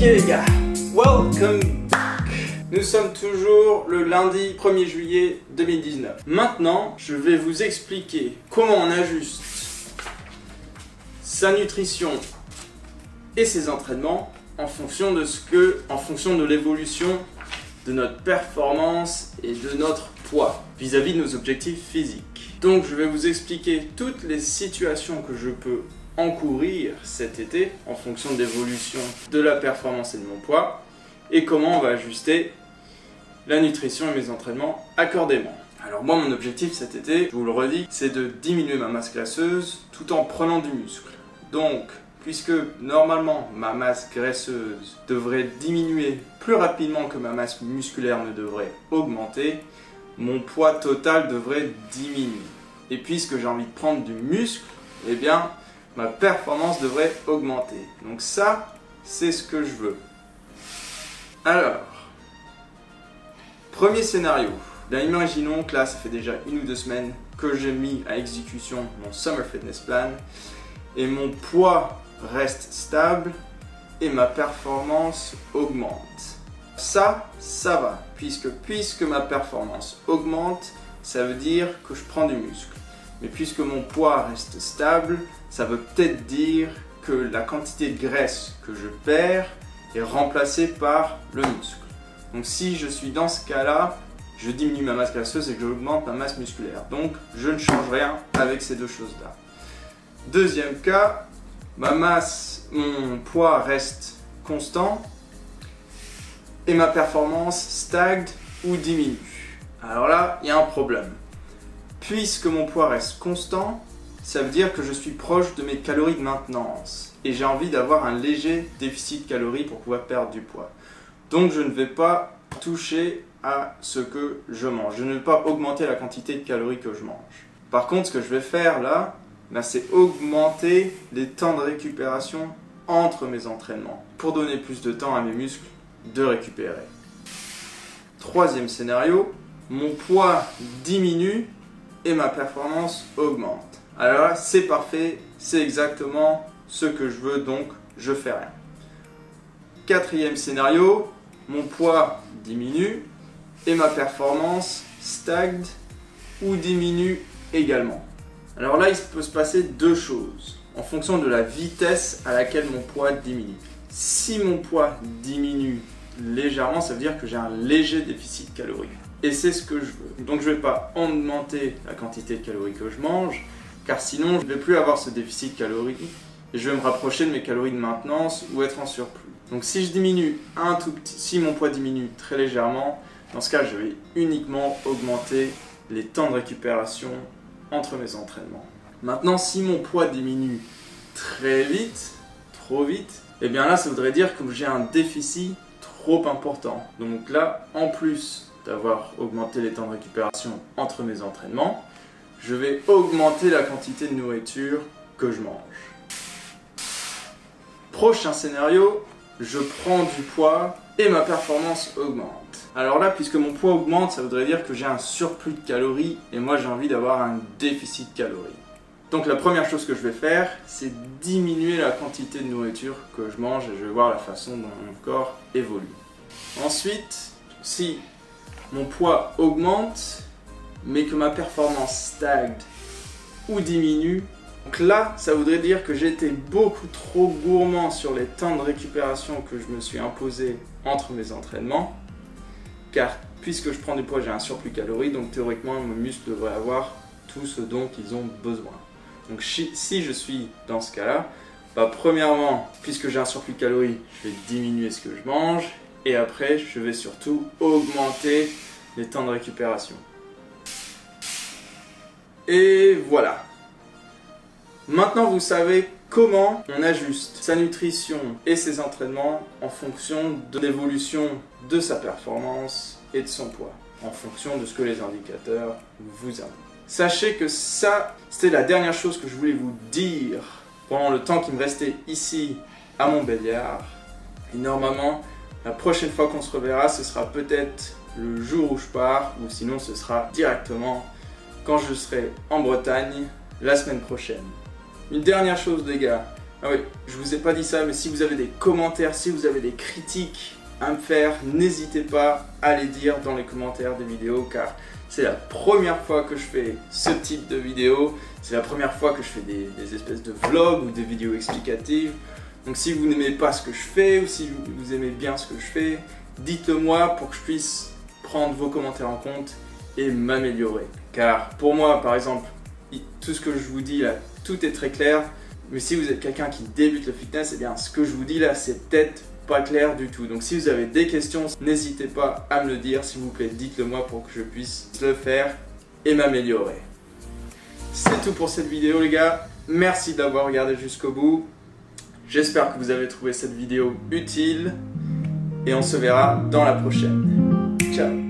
les gars, welcome back. Nous sommes toujours le lundi 1er juillet 2019. Maintenant, je vais vous expliquer comment on ajuste sa nutrition et ses entraînements en fonction de l'évolution de notre performance et de notre poids vis-à-vis de nos objectifs physiques. Donc je vais vous expliquer toutes les situations que je peux encourir cet été en fonction de l'évolution de la performance et de mon poids et comment on va ajuster la nutrition et mes entraînements accordément. Alors moi mon objectif cet été, je vous le redis, c'est de diminuer ma masse graisseuse tout en prenant du muscle. Donc puisque normalement ma masse graisseuse devrait diminuer plus rapidement que ma masse musculaire ne devrait augmenter, mon poids total devrait diminuer. Et puisque j'ai envie de prendre du muscle, eh bien ma performance devrait augmenter. Donc ça, c'est ce que je veux. Alors, premier scénario. Bien, imaginons que là, ça fait déjà 1 ou 2 semaines que j'ai mis à exécution mon Summer Fitness Plan et mon poids reste stable et ma performance augmente. Ça va, puisque ma performance augmente, ça veut dire que je prends du muscle. Mais puisque mon poids reste stable, ça veut peut-être dire que la quantité de graisse que je perds est remplacée par le muscle. Donc si je suis dans ce cas-là, je diminue ma masse graisseuse et que j'augmente ma masse musculaire. Donc je ne change rien avec ces deux choses-là. Deuxième cas, mon poids reste constant et ma performance stagne ou diminue. Alors là, il y a un problème. Puisque mon poids reste constant, ça veut dire que je suis proche de mes calories de maintenance et j'ai envie d'avoir un léger déficit de calories pour pouvoir perdre du poids. Donc je ne vais pas toucher à ce que je mange. Je ne vais pas augmenter la quantité de calories que je mange. Par contre, ce que je vais faire là, c'est augmenter les temps de récupération entre mes entraînements pour donner plus de temps à mes muscles de récupérer. Troisième scénario, mon poids diminue et ma performance augmente. Alors là, c'est parfait, c'est exactement ce que je veux, donc je fais rien. Quatrième scénario, mon poids diminue et ma performance stagne ou diminue également. Alors là, il peut se passer deux choses en fonction de la vitesse à laquelle mon poids diminue. Si mon poids diminue légèrement, ça veut dire que j'ai un léger déficit calorique. Et c'est ce que je veux. Donc je ne vais pas augmenter la quantité de calories que je mange, car sinon je ne vais plus avoir ce déficit calorique et je vais me rapprocher de mes calories de maintenance ou être en surplus. Donc si je diminue si mon poids diminue très légèrement, dans ce cas je vais uniquement augmenter les temps de récupération entre mes entraînements. Maintenant si mon poids diminue très vite, trop vite, et bien là ça voudrait dire que j'ai un déficit trop important. Donc là, en plus d'avoir augmenté les temps de récupération entre mes entraînements, je vais augmenter la quantité de nourriture que je mange. Prochain scénario, je prends du poids et ma performance augmente. Alors là, puisque mon poids augmente, ça voudrait dire que j'ai un surplus de calories et moi j'ai envie d'avoir un déficit de calories. Donc la première chose que je vais faire, c'est diminuer la quantité de nourriture que je mange et je vais voir la façon dont mon corps évolue. Ensuite, si mon poids augmente, mais que ma performance stagne ou diminue, donc là, ça voudrait dire que j'ai été beaucoup trop gourmand sur les temps de récupération que je me suis imposé entre mes entraînements, car puisque je prends du poids, j'ai un surplus calorique, donc théoriquement, mes muscles devraient avoir tout ce dont ils ont besoin. Donc si je suis dans ce cas-là, premièrement, puisque j'ai un surplus de calories, je vais diminuer ce que je mange, et après, je vais surtout augmenter les temps de récupération. Et voilà. Maintenant, vous savez comment on ajuste sa nutrition et ses entraînements en fonction de l'évolution de sa performance et de son poids, en fonction de ce que les indicateurs vous indiquent. Sachez que ça, c'était la dernière chose que je voulais vous dire pendant le temps qui me restait ici à Montbéliard. Et normalement, la prochaine fois qu'on se reverra, ce sera peut-être le jour où je pars, ou sinon ce sera directement quand je serai en Bretagne la semaine prochaine. Une dernière chose les gars, Ah oui, je vous ai pas dit ça, mais si vous avez des commentaires, si vous avez des critiques à me faire, n'hésitez pas à les dire dans les commentaires des vidéos, car c'est la première fois que je fais ce type de vidéo, c'est la première fois que je fais des espèces de vlogs ou des vidéos explicatives. Donc si vous n'aimez pas ce que je fais, ou si vous aimez bien ce que je fais, dites-le moi pour que je puisse prendre vos commentaires en compte et m'améliorer. Car pour moi, par exemple, tout ce que je vous dis là, tout est très clair. Mais si vous êtes quelqu'un qui débute le fitness, eh bien ce que je vous dis là, c'est peut-être pas clair du tout. Donc si vous avez des questions, n'hésitez pas à me le dire, s'il vous plaît, dites-le moi pour que je puisse le faire et m'améliorer. C'est tout pour cette vidéo les gars, merci d'avoir regardé jusqu'au bout. J'espère que vous avez trouvé cette vidéo utile et on se verra dans la prochaine. Ciao!